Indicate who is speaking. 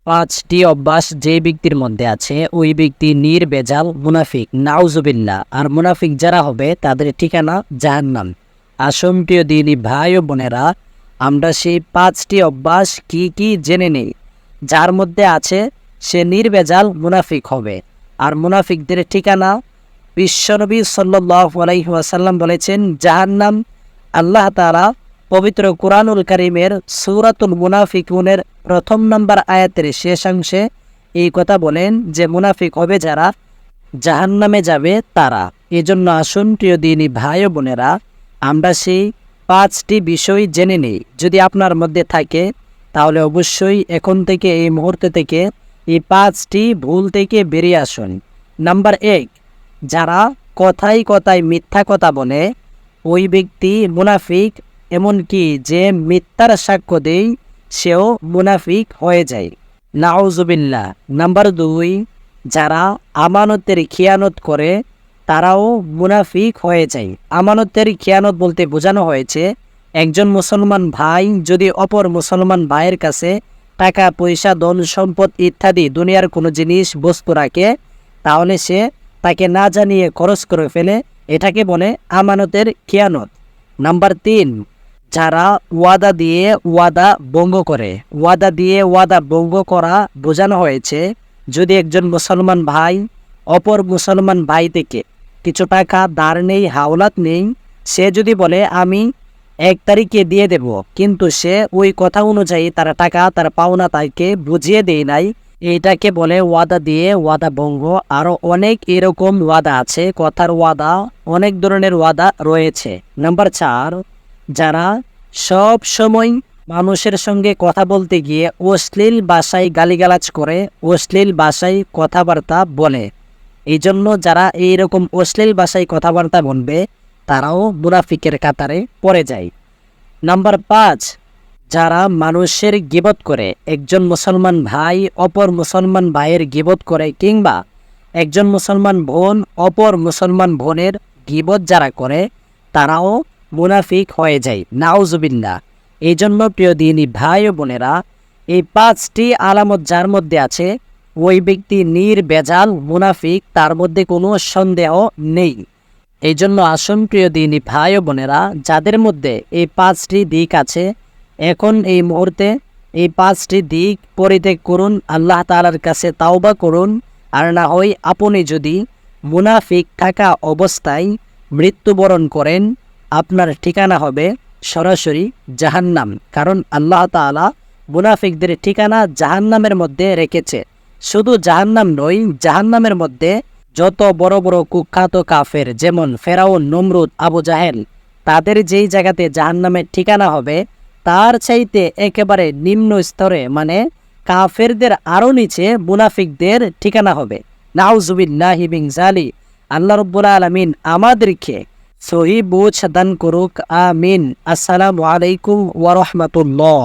Speaker 1: পাঁচটি অভ্যাস যে ব্যক্তির মধ্যে আছে ওই ব্যক্তি নির্ভেজাল মুনাফিক, নাউজুবিল্লাহ। আর মুনাফিক যারা হবে তাদের ঠিকানা জাহান্নাম। আসুন প্রিয় দিনী ভাই ও বোনেরা, আমরা সেই পাঁচটি অভ্যাস কি কি জেনে নেই। যার মধ্যে আছে সে নির্ভেজাল মুনাফিক হবে। আর মুনাফিকদের ঠিকানা বিশ্বনবী সাল্লাল্লাহু আলাইহি ওয়াসাল্লাম বলেছেন জাহান্নাম। আল্লাহ তাআলা পবিত্র কুরআনুল কারীমের সূরাতুল মুনাফিকুনের প্রথম নম্বর আয়াতের শেষাংশে এই কথা বলেন যে মুনাফিক হবে যারা জাহান্নামে যাবে তারা। এজন্য আসুন প্রিয় দিনী ভাই ও বোনেরা, আমরা সেই পাঁচটি বিষয় জেনে নেই। যদি আপনার মধ্যে থাকে তাহলে অবশ্যই এখন থেকে, এই মুহূর্তে থেকে এই পাঁচটি ভুল থেকে বেরিয়ে আসুন। নাম্বার 1, যারা কথায় কথায় মিথ্যা কথা বলে ওই ব্যক্তি মুনাফিক। এমনকি যে মিথ্যার সাক্ষ্য দেয় সেও মুনাফিক হয়ে যায়, নাউজুবিল্লাহ। নাম্বার 2, যারা আমানতের খিয়ানত করে তারাও মুনাফিক হয়ে যায়। আমানতের খিয়ানত বলতে বোঝানো হয়েছে একজন মুসলমান ভাই যদি অপর মুসলমান ভাইয়ের কাছে টাকা পয়সা, ধন সম্পদ ইত্যাদি দুনিয়ার কোনো জিনিস বস্তু রাখে, তাহলে সে তাকে না জানিয়ে খরচ করে ফেলে, এটাকে বলে আমানতের খিয়ানত। নাম্বার 3, যারা ওয়াদা দিয়ে ওয়াদা ভঙ্গ করে। ওয়াদা দিয়ে ওয়াদা ভঙ্গ করা বোঝানো হয়েছে যদি একজন মুসলমান ভাই অপর মুসলমান ভাই থেকে কিছু টাকা ধার নেই, হাওলাত নেই, সে যদি বলে আমি 1 তারিখে দিয়ে দেব, কিন্তু সে ওই কথা অনুযায়ী তার টাকা, তার পাওনা তাকে বুঝিয়ে দেয় নাই, এইটাকে বলে ওয়াদা দিয়ে ওয়াদা ভঙ্গ। আরও অনেক এরকম ওয়াদা আছে, কথার ওয়াদা, অনেক ধরনের ওয়াদা রয়েছে। নাম্বার 4, যারা সব সময় মানুষের সঙ্গে কথা বলতে গিয়ে অশ্লীল ভাষায় গালিগালাজ করে, অশ্লীল ভাষায় কথাবার্তা বলে। এই জন্য যারা এইরকম অশ্লীল ভাষায় কথাবার্তা বলবে তারাও মুনাফিকের কাতারে পড়ে যায়। নাম্বার 5, যারা মানুষের গীবত করে। একজন মুসলমান ভাই অপর মুসলমান ভাইয়ের গীবত করে, কিংবা একজন মুসলমান বোন অপর মুসলমান বোনের গীবত যারা করে তারাও মুনাফিক হয়ে যায়, নাউজুবিল্লাহ। এই জন্য প্রিয় দিনী ভাই ও বোনেরা, এই 5টি আলামত যার মধ্যে আছে ওই ব্যক্তি নির্ভেজাল মুনাফিক, তার মধ্যে কোনো সন্দেহ নেই। এই জন্য আসুন প্রিয় দিনী ভাই ও বোনেরা, যাদের মধ্যে এই 5টি দিক আছে এখন এই মুহূর্তে এই 5টি দিক পরিত্যাগ করুন, আল্লাহ তাআলার কাছে তাওবা করুন। আর না হয় আপনি যদি মুনাফিক থাকা অবস্থায় মৃত্যুবরণ করেন, আপনার ঠিকানা হবে সরাসরি জাহান্নাম। কারণ আল্লাহ তাআলা মুনাফিকদের ঠিকানা জাহান্নামের মধ্যে রেখেছে। শুধু জাহান্নাম নয়, জাহান্নামের মধ্যে যত বড় বড় কুখ্যাত কাফের যেমন ফেরাউন, নমরুদ, আবু জাহেল, তাদের যেই জায়গাতে জাহান্নামের ঠিকানা হবে তার চাইতে একেবারে নিম্ন স্তরে, মানে কাফেরদের আরও নিচে মুনাফিকদের ঠিকানা হবে, নাউজুবিল্লাহি মিন যালিক। আল্লাহ রাব্বুল আলামিন আমাদেরকে সহি বুঝ দান করুক, আমিন। আসসালামু আলাইকুম ওয়া রাহমাতুল্লাহ।